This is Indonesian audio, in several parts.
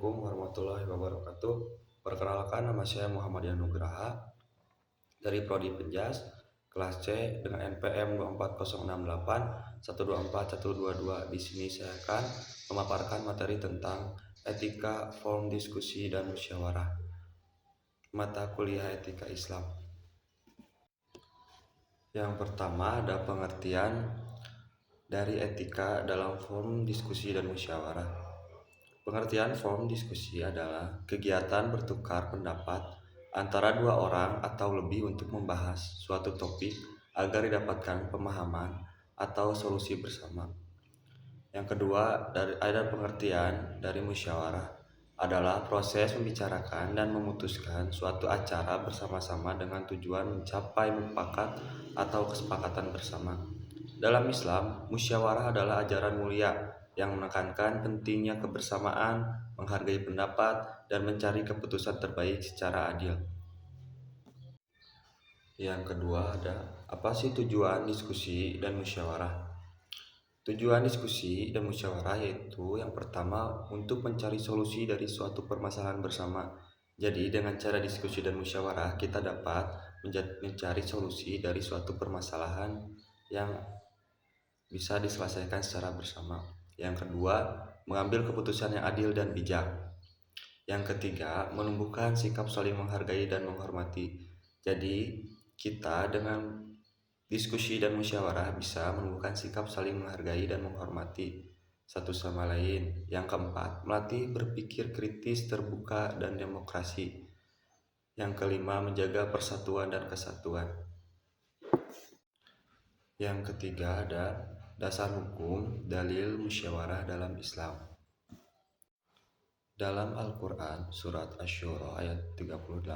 Assalamualaikum warahmatullahi wabarakatuh. Perkenalkan, nama saya Muhammad Nugraha dari Prodi Penjas, kelas C dengan NPM 24068 124 122. Di sini saya akan memaparkan materi tentang etika, forum diskusi, dan musyawarah. Mata kuliah etika Islam. Yang pertama ada pengertian dari etika dalam forum diskusi dan musyawarah. Pengertian forum diskusi adalah kegiatan bertukar pendapat antara dua orang atau lebih untuk membahas suatu topik agar didapatkan pemahaman atau solusi bersama. Yang kedua, ada pengertian dari musyawarah adalah proses membicarakan dan memutuskan suatu acara bersama-sama dengan tujuan mencapai mufakat atau kesepakatan bersama. Dalam Islam, musyawarah adalah ajaran mulia yang menekankan pentingnya kebersamaan, menghargai pendapat, dan mencari keputusan terbaik secara adil. Yang kedua ada, apa sih tujuan diskusi dan musyawarah? Tujuan diskusi dan musyawarah yaitu yang pertama untuk mencari solusi dari suatu permasalahan bersama. Jadi dengan cara diskusi dan musyawarah kita dapat mencari solusi dari suatu permasalahan yang bisa diselesaikan secara bersama. Yang kedua, mengambil keputusan yang adil dan bijak. Yang ketiga, menumbuhkan sikap saling menghargai dan menghormati. Jadi, kita dengan diskusi dan musyawarah bisa menumbuhkan sikap saling menghargai dan menghormati satu sama lain. Yang keempat, melatih berpikir kritis, terbuka, dan demokrasi. Yang kelima, menjaga persatuan dan kesatuan. Yang ketiga ada dasar hukum dalil musyawarah dalam Islam. Dalam Al-Quran surat Asy-Syura ayat 38,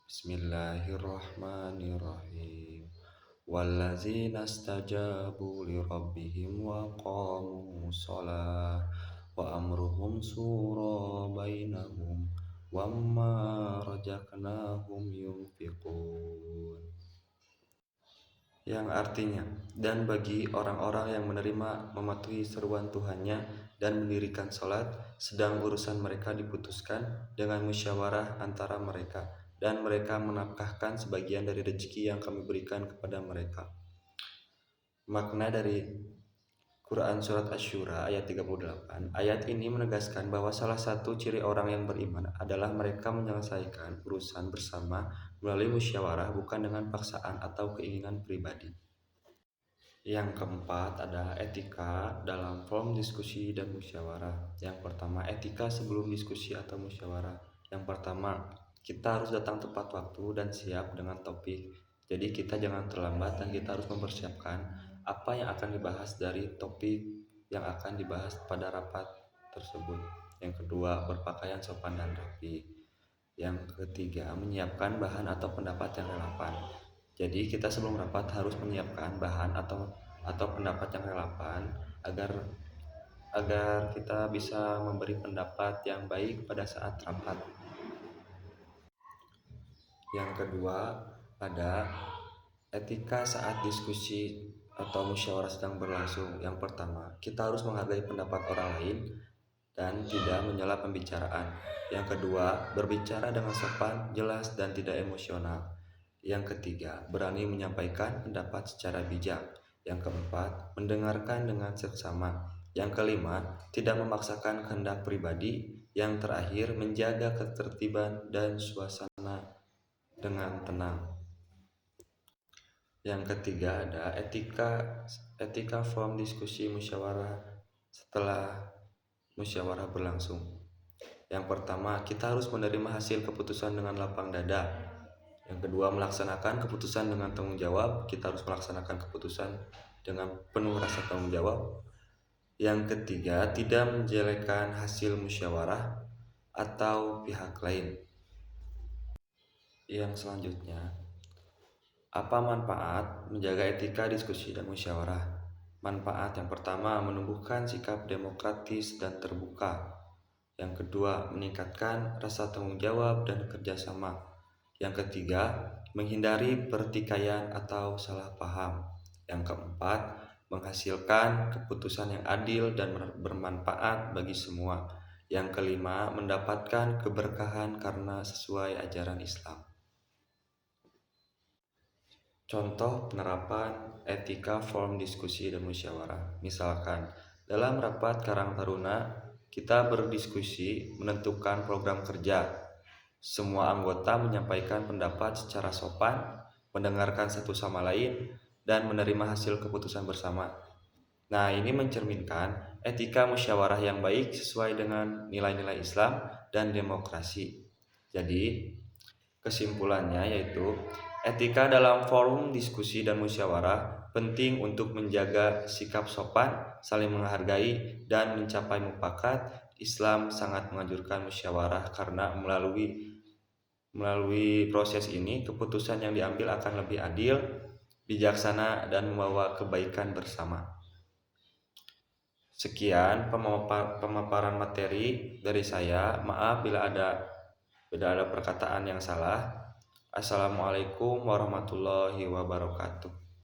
Bismillahirrahmanirrahim. Wallazina stajabu li rabbihim wa qamu shalah wa amruhum syura bainahum wamma razaqnahum yunfiqun. Yang artinya, dan bagi orang-orang yang menerima mematuhi seruan Tuhannya dan mendirikan sholat, sedang urusan mereka diputuskan dengan musyawarah antara mereka, dan mereka menafkahkan sebagian dari rezeki yang kami berikan kepada mereka. Makna dari Quran Surat Asy-Syura ayat 38. Ayat ini menegaskan bahwa salah satu ciri orang yang beriman adalah mereka menyelesaikan urusan bersama melalui musyawarah, bukan dengan paksaan atau keinginan pribadi. Yang keempat ada etika dalam forum diskusi dan musyawarah. Yang pertama, etika sebelum diskusi atau musyawarah. Yang pertama, kita harus datang tepat waktu dan siap dengan topik. Jadi kita jangan terlambat dan kita harus mempersiapkan apa yang akan dibahas dari topik yang akan dibahas pada rapat tersebut. Yang kedua, berpakaian sopan dan rapi. Yang ketiga, menyiapkan bahan atau pendapat yang relevan. Jadi kita sebelum rapat harus menyiapkan bahan atau pendapat yang relevan agar kita bisa memberi pendapat yang baik pada saat rapat. Yang kedua, ada etika saat diskusi atau musyawarah sedang berlangsung. Yang pertama, kita harus menghargai pendapat orang lain dan tidak menyela pembicaraan. Yang kedua, berbicara dengan sopan, jelas, dan tidak emosional. Yang ketiga, berani menyampaikan pendapat secara bijak. Yang keempat, mendengarkan dengan seksama. Yang kelima, tidak memaksakan kehendak pribadi. Yang terakhir, menjaga ketertiban dan suasana dengan tenang. Yang ketiga ada etika forum diskusi musyawarah setelah musyawarah berlangsung. Yang pertama, kita harus menerima hasil keputusan dengan lapang dada. Yang kedua, melaksanakan keputusan dengan tanggung jawab. Kita harus melaksanakan keputusan dengan penuh rasa tanggung jawab. Yang ketiga, tidak menjelekkan hasil musyawarah atau pihak lain. Yang selanjutnya, apa manfaat menjaga etika diskusi dan musyawarah? Manfaat yang pertama, menumbuhkan sikap demokratis dan terbuka. Yang kedua, meningkatkan rasa tanggung jawab dan kerjasama. Yang ketiga, menghindari pertikaian atau salah paham. Yang keempat, menghasilkan keputusan yang adil dan bermanfaat bagi semua. Yang kelima, mendapatkan keberkahan karena sesuai ajaran Islam. Contoh penerapan etika forum diskusi dan musyawarah. Misalkan, dalam rapat Karang Taruna, kita berdiskusi menentukan program kerja. Semua anggota menyampaikan pendapat secara sopan, mendengarkan satu sama lain, dan menerima hasil keputusan bersama. Nah, ini mencerminkan etika musyawarah yang baik sesuai dengan nilai-nilai Islam dan demokrasi. Jadi, kesimpulannya yaitu etika dalam forum diskusi dan musyawarah penting untuk menjaga sikap sopan, saling menghargai, dan mencapai mufakat. Islam sangat menganjurkan musyawarah karena melalui proses ini keputusan yang diambil akan lebih adil, bijaksana, dan membawa kebaikan bersama. Sekian pemaparan materi dari saya. Maaf bila ada perkataan yang salah. Assalamualaikum warahmatullahi wabarakatuh.